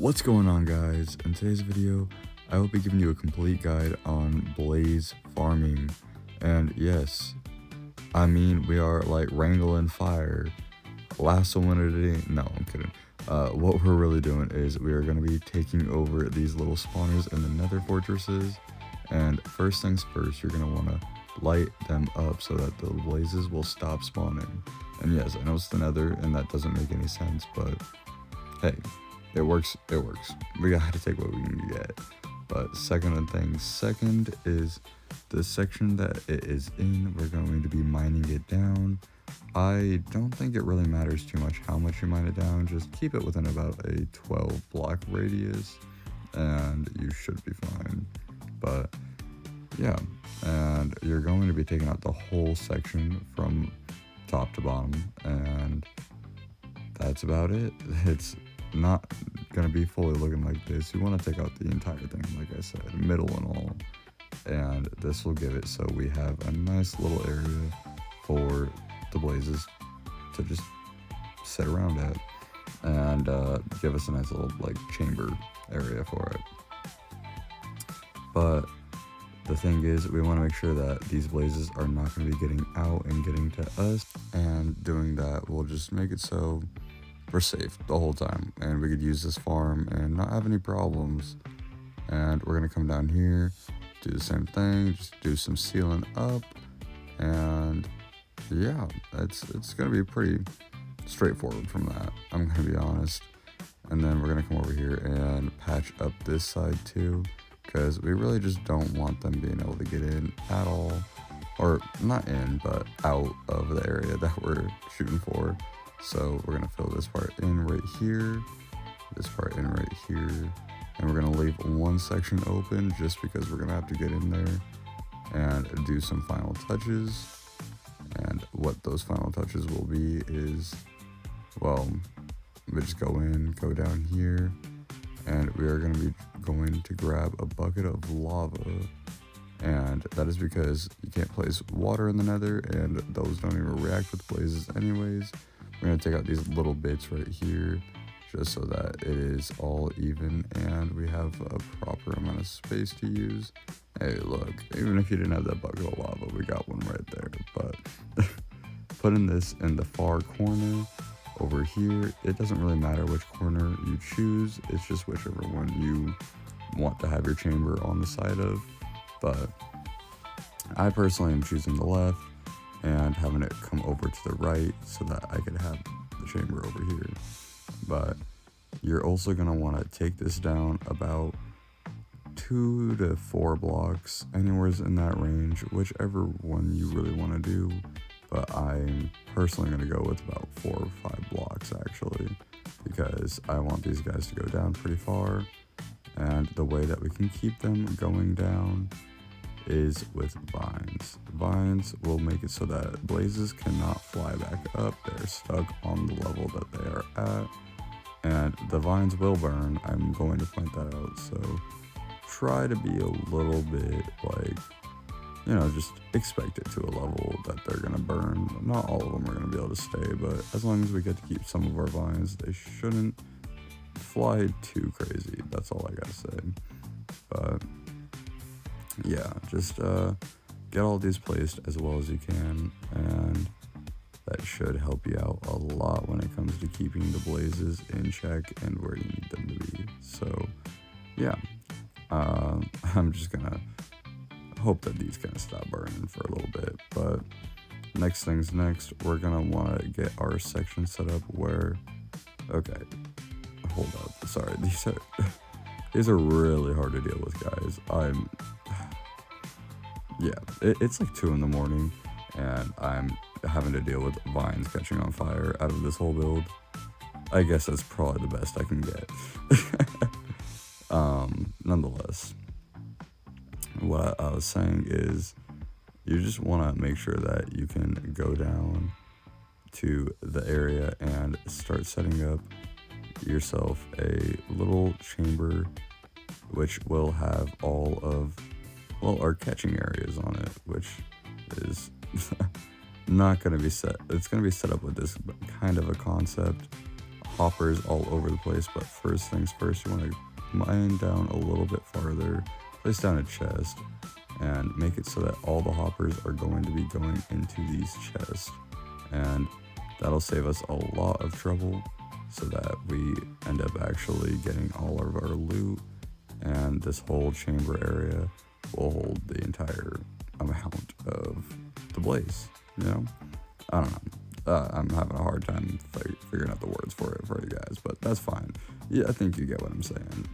What's going on, guys? In today's video, I will be giving you a complete guide on blaze farming. And yes, I mean, we are like wrangling fire, lassoing it. No, I'm kidding. What we're really doing is we are going to be taking over these little spawners in the nether fortresses. And first things first, you're going to want to light them up so that the blazes will stop spawning. And yes, I know it's the nether and that doesn't make any sense, but hey, it works. We gotta take what we can get. But second is the section that it is in, we're going to be mining it down. I don't think it really matters too much how much you mine it down, just keep it within about a 12 block radius and you should be fine. But yeah, and you're going to be taking out the whole section from top to bottom, and that's about it. It's not gonna be fully looking like this. You want to take out the entire thing, like I said, middle and all, and this will give it so we have a nice little area for the blazes to just sit around at, and give us a nice little like chamber area for it. But the thing is, we want to make sure that these blazes are not going to be getting out and getting to us, and doing that will just make it so we're safe the whole time and we could use this farm and not have any problems. And we're gonna come down here, do the same thing, just do some sealing up, and yeah, it's gonna be pretty straightforward from that, I'm gonna be honest. And then we're gonna come over here and patch up this side too, because we really just don't want them being able to get in at all, or not in, but out of the area that we're shooting for. So we're gonna fill this part in right here, this part in right here, and we're gonna leave one section open just because we're gonna have to get in there and do some final touches. And what those final touches will be is, well, we just go in, go down here, and we are gonna be going to grab a bucket of lava. And that is because you can't place water in the nether, and those don't even react with blazes anyways. We're going to take out these little bits right here just so that it is all even and we have a proper amount of space to use. Hey, look, even if you didn't have that bucket of lava, we got one right there. But putting this in the far corner over here, it doesn't really matter which corner you choose. It's just whichever one you want to have your chamber on the side of. But I personally am choosing the left and having it come over to the right so that I could have the chamber over here. But you're also going to want to take this down about 2 to 4 blocks, anywhere in that range, whichever one you really want to do. But I'm personally going to go with about 4 or 5 blocks actually, because I want these guys to go down pretty far, and the way that we can keep them going down is with vines. Vines will make it so that blazes cannot fly back up. They're stuck on the level that they are at, and the vines will burn. I'm going to point that out, so try to be a little bit like, you know, just expect it to a level that they're gonna burn. Not all of them are gonna be able to stay, but as long as we get to keep some of our vines, they shouldn't fly too crazy. That's all I gotta say. But yeah, just get all these placed as well as you can, and that should help you out a lot when it comes to keeping the blazes in check and where you need them to be. So yeah, I'm just gonna hope that these kind of stop burning for a little bit. But next things next, we're gonna want to get our section set up where, okay, hold up, sorry, these are really hard to deal with, guys. Yeah, it's like 2 in the morning and I'm having to deal with vines catching on fire out of this whole build. I guess that's probably the best I can get. Nonetheless, what I was saying is you just want to make sure that you can go down to the area and start setting up yourself a little chamber which will have all of, well, our catching areas on it, which is not going to be set. It's going to be set up with this kind of a concept hoppers all over the place, but first things first, you want to mine down a little bit farther, place down a chest, and make it so that all the hoppers are going to be going into these chests. And that'll save us a lot of trouble so that we end up actually getting all of our loot, and this whole chamber area will hold the entire amount of the blaze, you know? I don't know. I'm having a hard time figuring out the words for it for you guys, but that's fine. Yeah, I think you get what I'm saying.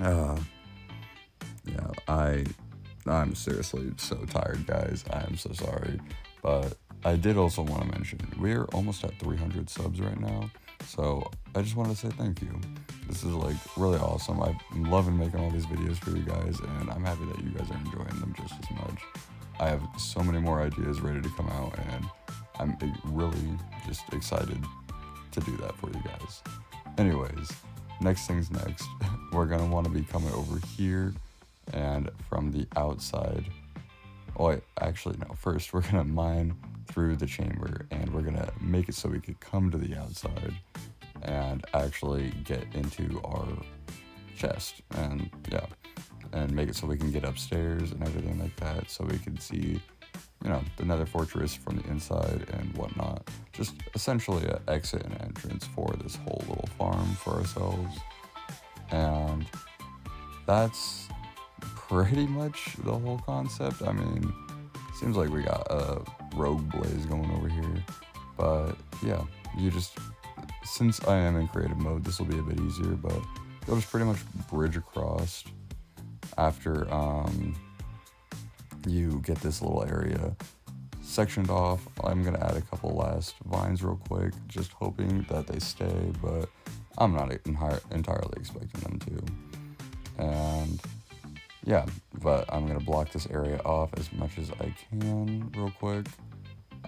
Yeah, I'm seriously so tired, guys. I am so sorry, but I did also want to mention we're almost at 300 subs right now, so I just wanted to say thank you. This is like really awesome. I'm loving making all these videos for you guys, and I'm happy that you guys are enjoying them just as much. I have so many more ideas ready to come out, and I'm really just excited to do that for you guys. Anyways, next thing's next. We're gonna want to be coming over here, and from the outside. Oh wait, actually no. First, we're gonna mine through the chamber, and we're gonna make it so we could come to the outside and actually get into our chest, and yeah, and make it so we can get upstairs and everything like that, so we can see, you know, the Nether Fortress from the inside and whatnot. Just essentially an exit and entrance for this whole little farm for ourselves. And that's pretty much the whole concept. I mean, seems like we got a rogue blaze going over here, but yeah, you just, since I am in creative mode, this will be a bit easier, but you'll just pretty much bridge across after you get this little area sectioned off. I'm gonna add a couple last vines real quick, just hoping that they stay, but I'm not entirely expecting them to. And yeah, but I'm gonna block this area off as much as I can real quick.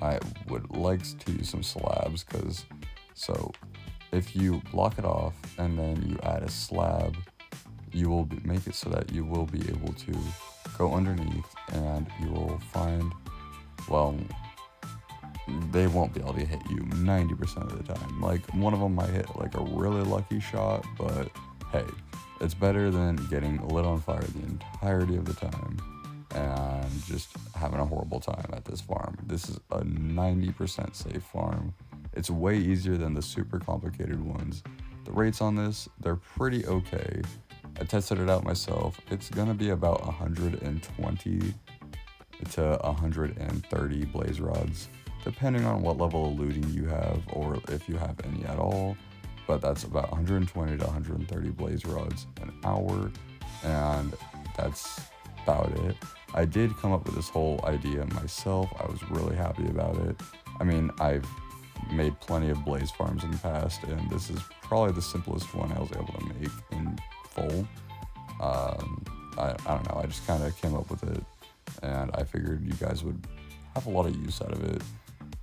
I would like to use some slabs, because so if you block it off and then you add a slab, you will make it so that you will be able to go underneath, and you will find, well, they won't be able to hit you 90% of the time. Like, one of them might hit like a really lucky shot, but hey, it's better than getting lit on fire the entirety of the time and just having a horrible time at this farm. This is a 90% safe farm. It's way easier than the super complicated ones. The rates on this, they're pretty okay. I tested it out myself. It's gonna be about 120 to 130 blaze rods, depending on what level of looting you have, or if you have any at all. But that's about 120 to 130 blaze rods an hour, and that's about it. I did come up with this whole idea myself. I was really happy about it. I mean, I've made plenty of blaze farms in the past, and this is probably the simplest one I was able to make in full. I don't know, I just kind of came up with it, and I figured you guys would have a lot of use out of it.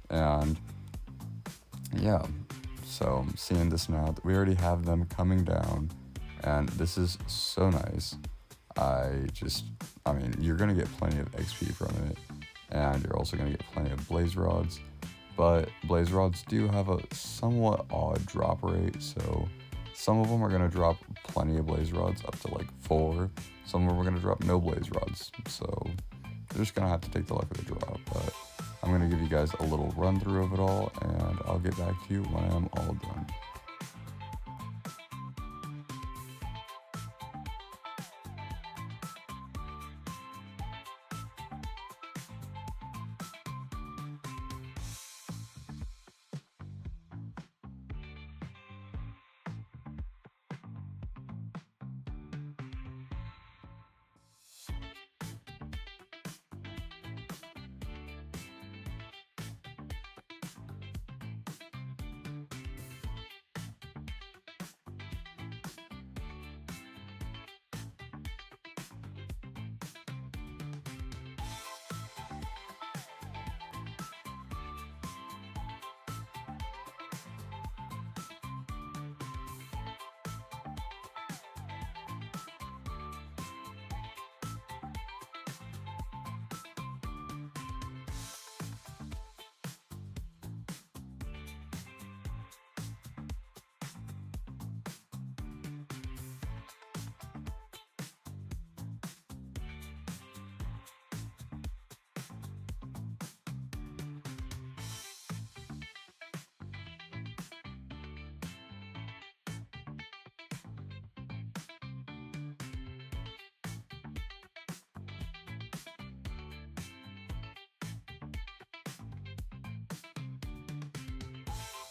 And yeah, so seeing this now, we already have them coming down, and this is so nice. I mean, you're gonna get plenty of XP from it, and you're also gonna get plenty of blaze rods, but blaze rods do have a somewhat odd drop rate, so some of them are gonna drop plenty of blaze rods, up to like 4. Some of them are gonna drop no blaze rods, so you're just gonna have to take the luck of the drop. But I'm gonna give you guys a little run through of it all, and I'll get back to you when I'm all done.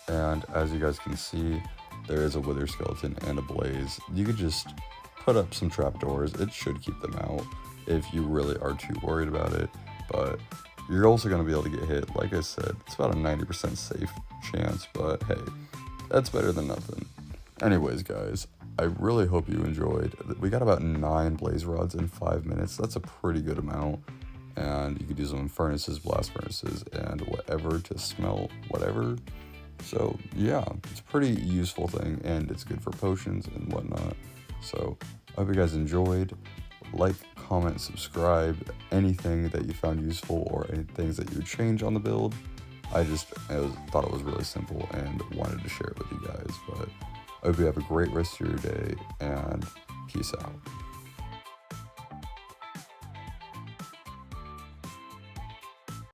And as you guys can see, there is a wither skeleton and a blaze. You could just put up some trapdoors. It should keep them out if you really are too worried about it. But you're also going to be able to get hit. Like I said, it's about a 90% safe chance, but hey, that's better than nothing. Anyways, guys, I really hope you enjoyed. We got about 9 blaze rods in 5 minutes. That's a pretty good amount. And you could use them in furnaces, blast furnaces, and whatever to smelt whatever. So yeah, it's a pretty useful thing, and it's good for potions and whatnot. So I hope you guys enjoyed. Like, comment, subscribe, anything that you found useful or any things that you would change on the build. I thought it was really simple and wanted to share it with you guys. But I hope you have a great rest of your day, and peace out.